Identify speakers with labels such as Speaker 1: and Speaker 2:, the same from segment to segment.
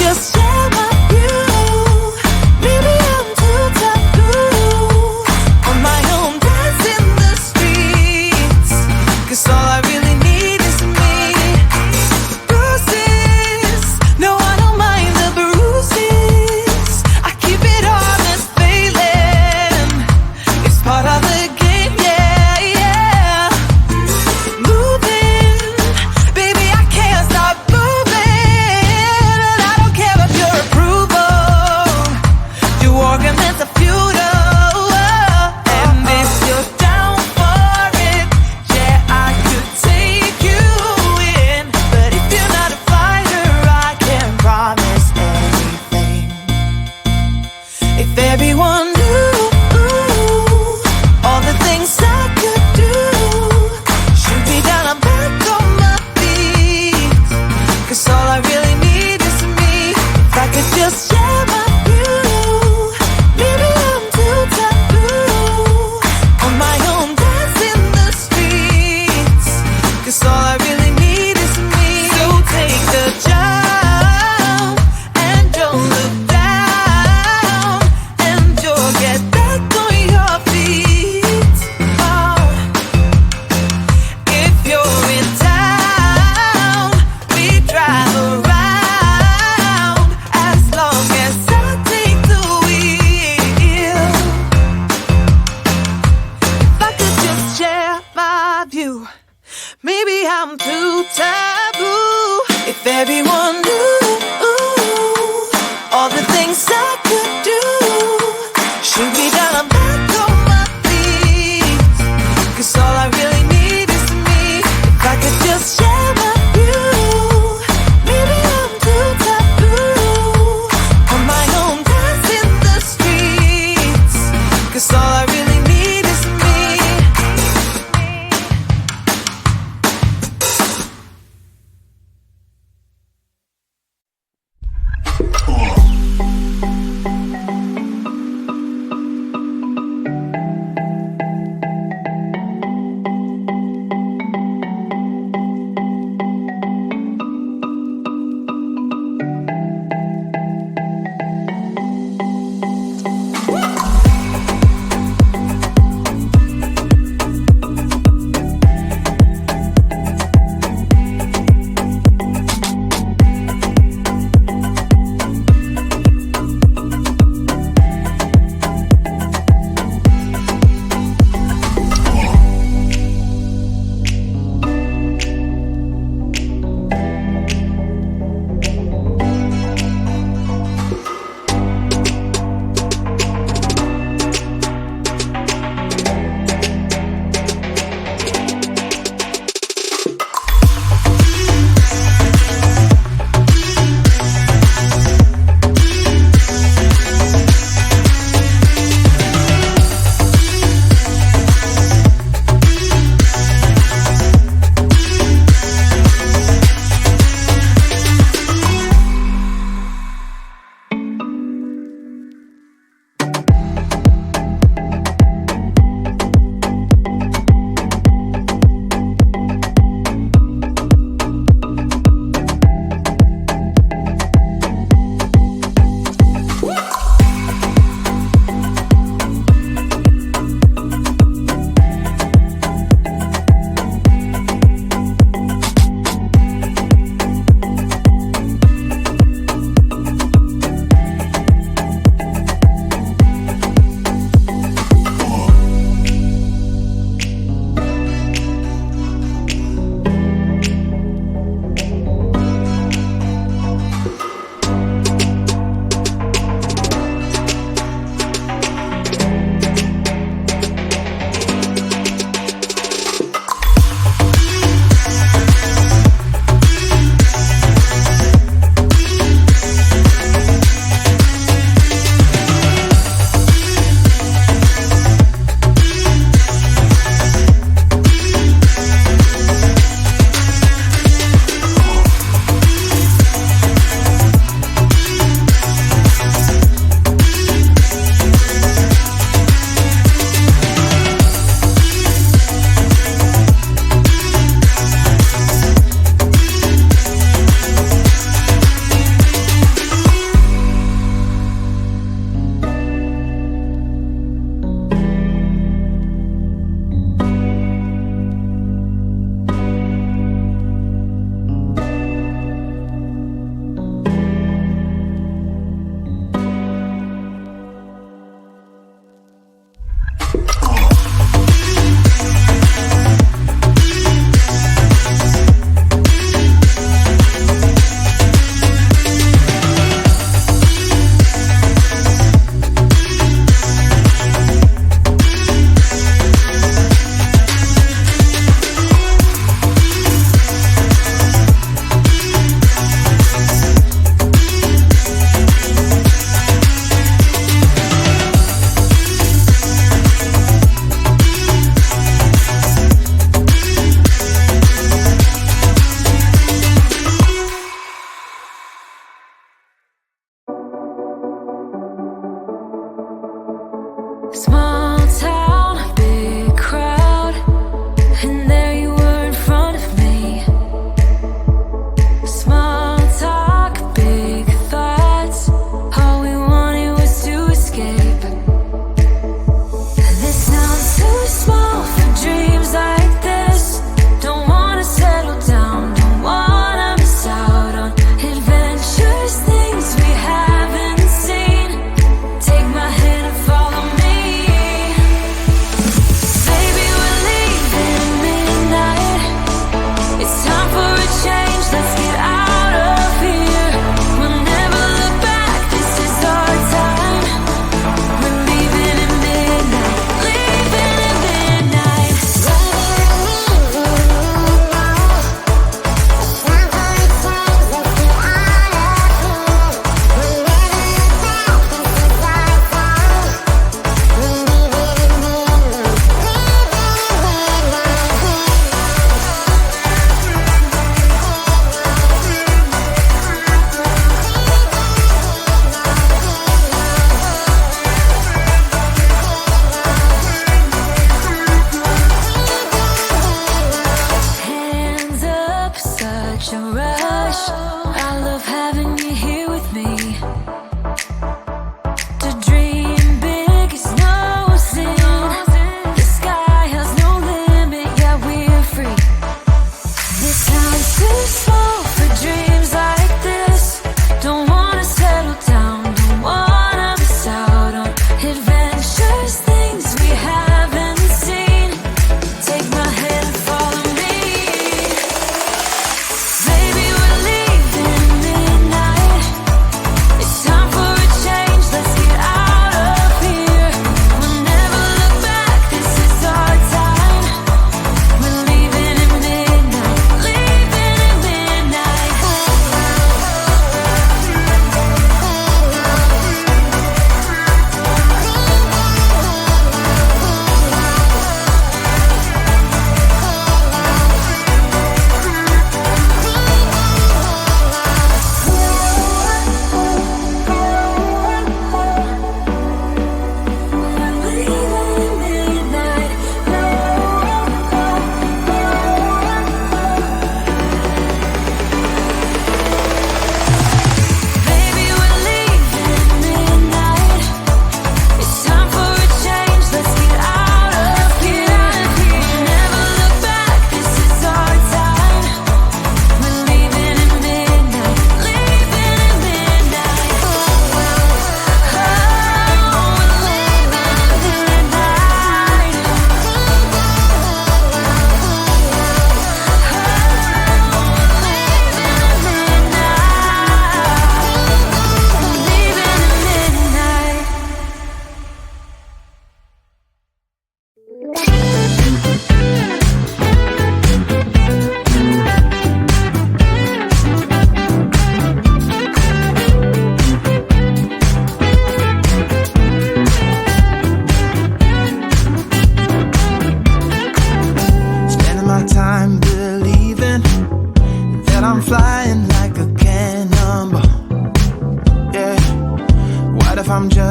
Speaker 1: just share my view. Maybe I'm too taboo. On my own, dance in the streets. 'Cause all I really need is me. Bruises, no, I don't mind the bruises. I keep it honest, failing. It's part of the game, yeah, yeah. Moving, baby, I can't stop moving. And I don't care of your approval. Your arguments are futile. And if you're down for it, yeah, I could take you in. But if you're not a fighter, I can't promise anything. If everyone knew all the things I could do, shoot me down, I'm back on my feet. 'Cause all I really need is me. If I could just share my view. Maybe I'm too taboo. On my own, dance in the streets. 'Cause all I really need is me. So take the jump and don't look down. And you'll get back on your feet. Oh. If you're in town, we drive around. As long as I take the wheel. If I could just share my view. Maybe I'm too taboo. If everyone knew all the things I could do, shoot me down, I'm back on my feet. 'Cause all I really need is me. If I could just share my view. Maybe I'm too taboo. On my own, dance in the streets. 'Cause all I really need is me.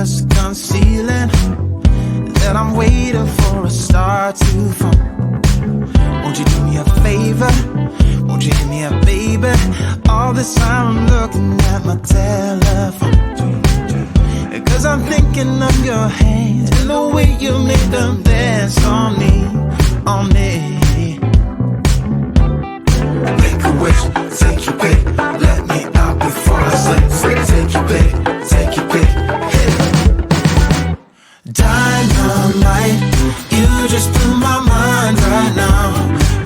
Speaker 1: just concealing that I'm waiting for a star to fall. Won't you do me a favor? Won't you give me a baby? All this time I'm looking at my telephone, 'cause I'm thinking of your hands and the way you made them dance on me, on me. Make a wish, take your pick, let me out before I slip. Take your pick, take your pick, hit it. Dynamite, you just blew my mind right now,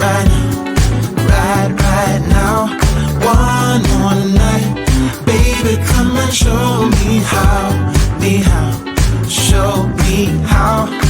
Speaker 1: right now, right now. One more night, baby, come and show me how, show me how.